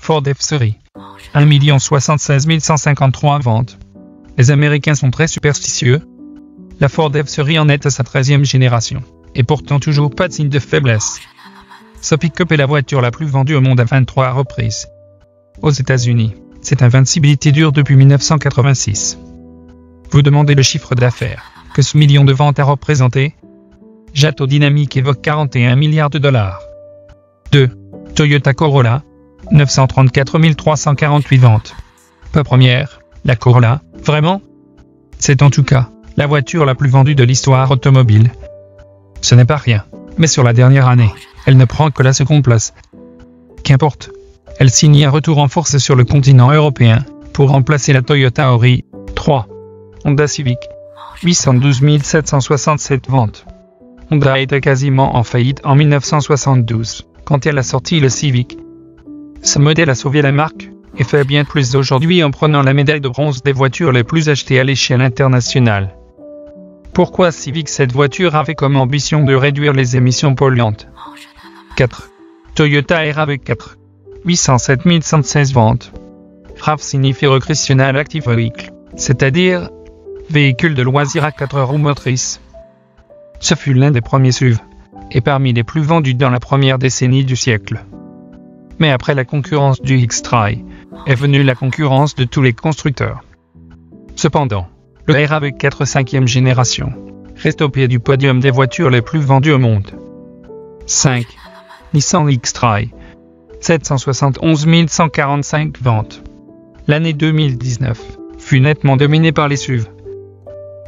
Ford F-Series. 1 076 153 ventes. Les Américains sont très superstitieux. La Ford F-Series en est à sa 13e génération. Et pourtant toujours pas de signe de faiblesse. Ce pick-up est la voiture la plus vendue au monde à 23 reprises. Aux États-Unis, cette invincibilité dure depuis 1986. Vous demandez le chiffre d'affaires que ce million de ventes a représenté? Jato Dynamique évoque 41 milliards de dollars. 2. Toyota Corolla, 934 348 ventes. Pas première, la Corolla, vraiment? C'est en tout cas la voiture la plus vendue de l'histoire automobile. Ce n'est pas rien, mais sur la dernière année, elle ne prend que la seconde place. Qu'importe, elle signe un retour en force sur le continent européen pour remplacer la Toyota Auris. 3. Honda Civic, 812 767 ventes. Honda était quasiment en faillite en 1972, quand elle a sorti le Civic. Ce modèle a sauvé la marque, et fait bien plus aujourd'hui en prenant la médaille de bronze des voitures les plus achetées à l'échelle internationale. Pourquoi Civic? Cette voiture avait comme ambition de réduire les émissions polluantes. 4. Toyota RAV4, 807 116 ventes. RAV signifie Recreational Active Vehicle, c'est-à-dire véhicule de loisirs à 4 roues motrices. Ce fut l'un des premiers SUV, et parmi les plus vendus dans la première décennie du siècle. Mais après la concurrence du X-Trail, est venue la concurrence de tous les constructeurs. Cependant, le RAV4 5e génération reste au pied du podium des voitures les plus vendues au monde. 5. Nissan X-Trail, 771 145 ventes. L'année 2019 fut nettement dominée par les SUV.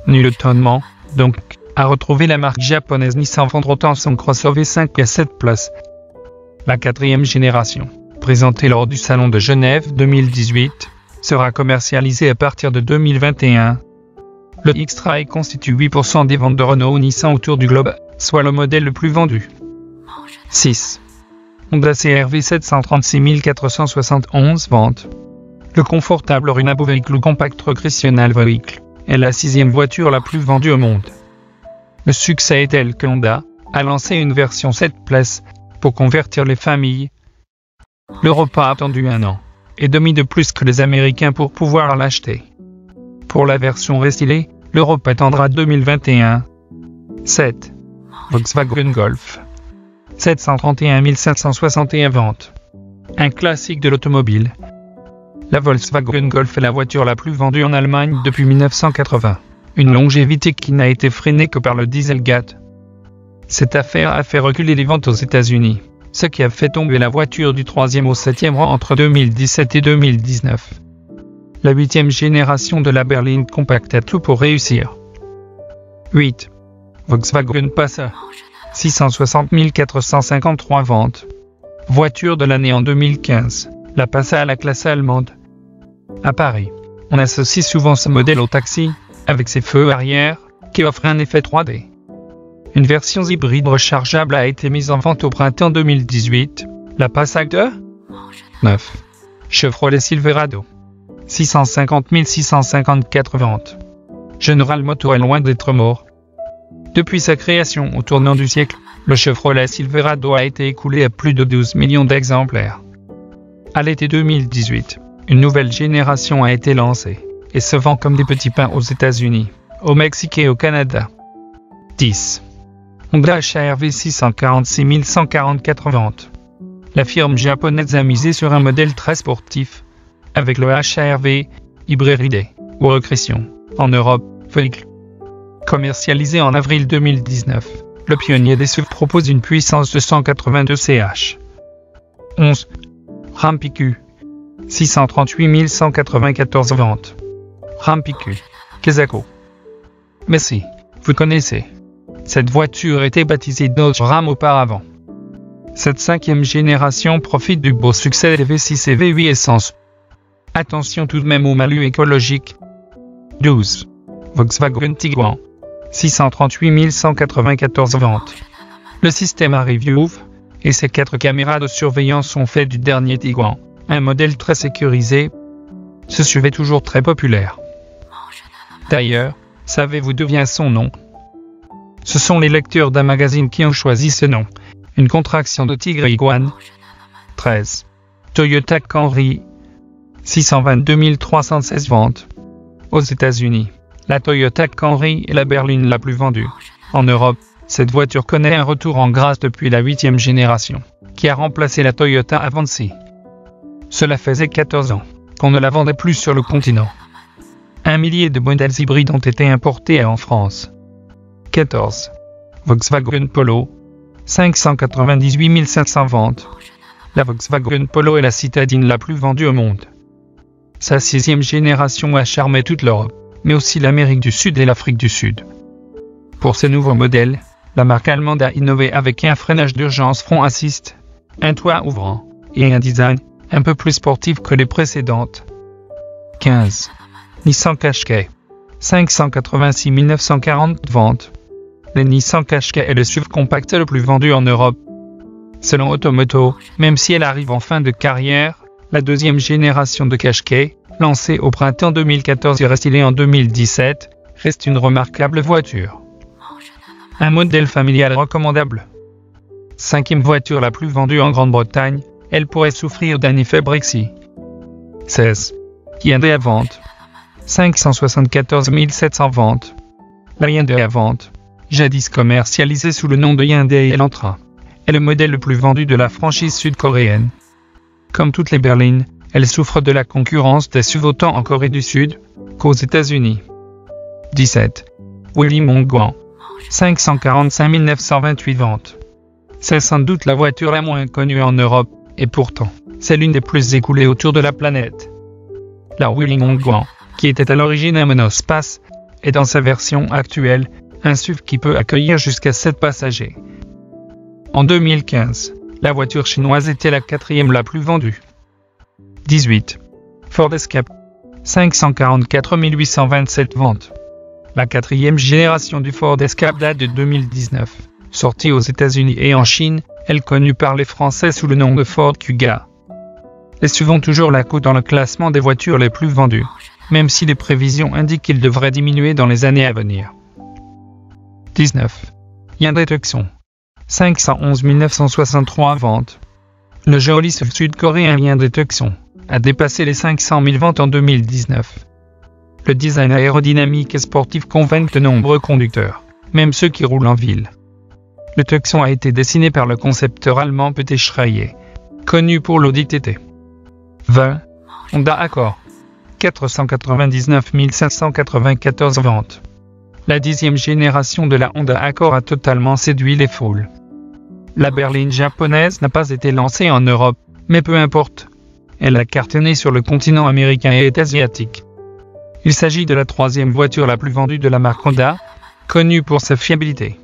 Nul étonnement, donc, à retrouver la marque japonaise Nissan vendre autant son crossover 5 à 7 places. La 4e génération, présentée lors du Salon de Genève 2018, sera commercialisée à partir de 2021. Le X-Trail constitue 8% des ventes de Renault ou Nissan autour du globe, soit le modèle le plus vendu. 6. Honda CR-V 736 471 ventes. Le confortable Runabo Vehicle ou Compact Recreational Vehicle est la 6e voiture la plus vendue au monde. Le succès est tel que Honda a lancé une version 7 places pour convertir les familles. L'Europe a attendu 1 an et demi de plus que les Américains pour pouvoir l'acheter. Pour la version restylée, l'Europe attendra 2021. 7. Volkswagen Golf, 731 561 ventes. Un classique de l'automobile. La Volkswagen Golf est la voiture la plus vendue en Allemagne depuis 1980. Une longévité qui n'a été freinée que par le Dieselgate. Cette affaire a fait reculer les ventes aux États-Unis, ce qui a fait tomber la voiture du 3e au 7e rang entre 2017 et 2019. La 8e génération de la berline Compact a tout pour réussir. 8. Volkswagen Passat, 660 453 ventes. Voiture de l'année en 2015, la Passat à la classe allemande. À Paris, on associe souvent ce modèle au taxi, avec ses feux arrière, qui offrent un effet 3D. Une version hybride rechargeable a été mise en vente au printemps 2018, la Passat 2. 9. Chevrolet Silverado, 650 654 ventes. General Motors est loin d'être mort. Depuis sa création au tournant du siècle, le Chevrolet Silverado a été écoulé à plus de 12 millions d'exemplaires. À l'été 2018, une nouvelle génération a été lancée et se vend comme des petits pains aux États-Unis, au Mexique et au Canada. 10. Honda HR-V 646 144 ventes. La firme japonaise a misé sur un modèle très sportif, avec le HR-V hybridé ou recréation en Europe, véhicule. Commercialisé en avril 2019, le pionnier des SUV propose une puissance de 182 ch. 11. Ram PQ, 638 194 ventes. Ram PQ, Kazako. Mais si, vous connaissez. Cette voiture était baptisée Dodge Ram auparavant. Cette 5e génération profite du beau succès des V6 et V8 essence. Attention tout de même au malus écologique. 12. Volkswagen Tiguan, 638 194 ventes. Le système Arrive et ses 4 caméras de surveillance sont faits du dernier Tiguan, un modèle très sécurisé. Ce SUV est toujours très populaire. D'ailleurs, savez-vous d'où vient son nom? Ce sont les lecteurs d'un magazine qui ont choisi ce nom, une contraction de Tigre Iguane. 13. Toyota Camry, 622 316 ventes. Aux États-Unis, la Toyota Camry est la berline la plus vendue. En Europe, cette voiture connaît un retour en grâce depuis la 8e génération, qui a remplacé la Toyota Avanti. Cela faisait 14 ans qu'on ne la vendait plus sur le continent. 1 millier de modèles hybrides ont été importés en France. 14. Volkswagen Polo, 598 500 ventes. La Volkswagen Polo est la citadine la plus vendue au monde. Sa 6e génération a charmé toute l'Europe, mais aussi l'Amérique du Sud et l'Afrique du Sud. Pour ces nouveaux modèles, la marque allemande a innové avec un freinage d'urgence front assist, un toit ouvrant, et un design un peu plus sportif que les précédentes. 15. Nissan Qashqai, 586 940 ventes. Le Nissan Qashqai est le SUV compact le plus vendu en Europe. Selon Automoto, même si elle arrive en fin de carrière, la 2e génération de Qashqai, lancée au printemps 2014 et restylée en 2017, reste une remarquable voiture. Un modèle familial recommandable. 5e voiture la plus vendue en Grande-Bretagne, elle pourrait souffrir d'un effet Brexit. 16. Hyundai Avant, 574 700 ventes. La Hyundai Avant, jadis commercialisée sous le nom de Hyundai Elantra, est le modèle le plus vendu de la franchise sud-coréenne. Comme toutes les berlines, elle souffre de la concurrence des SUV autant en Corée du Sud qu'aux États-Unis. 17. Geely Mongguan, 545 928 ventes. C'est sans doute la voiture la moins connue en Europe, et pourtant, c'est l'une des plus écoulées autour de la planète. La Geely Mongguan, qui était à l'origine un monospace, est dans sa version actuelle, un SUV qui peut accueillir jusqu'à 7 passagers. En 2015, la voiture chinoise était la 4e la plus vendue. 18. Ford Escape, 544 827 ventes. La 4e génération du Ford Escape date de 2019. Sortie aux États-Unis et en Chine, elle est connue par les Français sous le nom de Ford Kuga. Les SUV ont toujours la cote dans le classement des voitures les plus vendues, même si les prévisions indiquent qu'il devrait diminuer dans les années à venir. 19. Hyundai Tucson, 511 963 ventes. Le joli SUV sud-coréen Hyundai Tucson a dépassé les 500 000 ventes en 2019. Le design aérodynamique et sportif convainc de nombreux conducteurs, même ceux qui roulent en ville. Le Tucson a été dessiné par le concepteur allemand Peter Schreier, connu pour l'Audi TT. 20. Honda Accord, 499 594 ventes. La 10e génération de la Honda Accord a totalement séduit les foules. La berline japonaise n'a pas été lancée en Europe, mais peu importe. Elle a cartonné sur le continent américain et asiatique. Il s'agit de la 3e voiture la plus vendue de la marque Honda, connue pour sa fiabilité.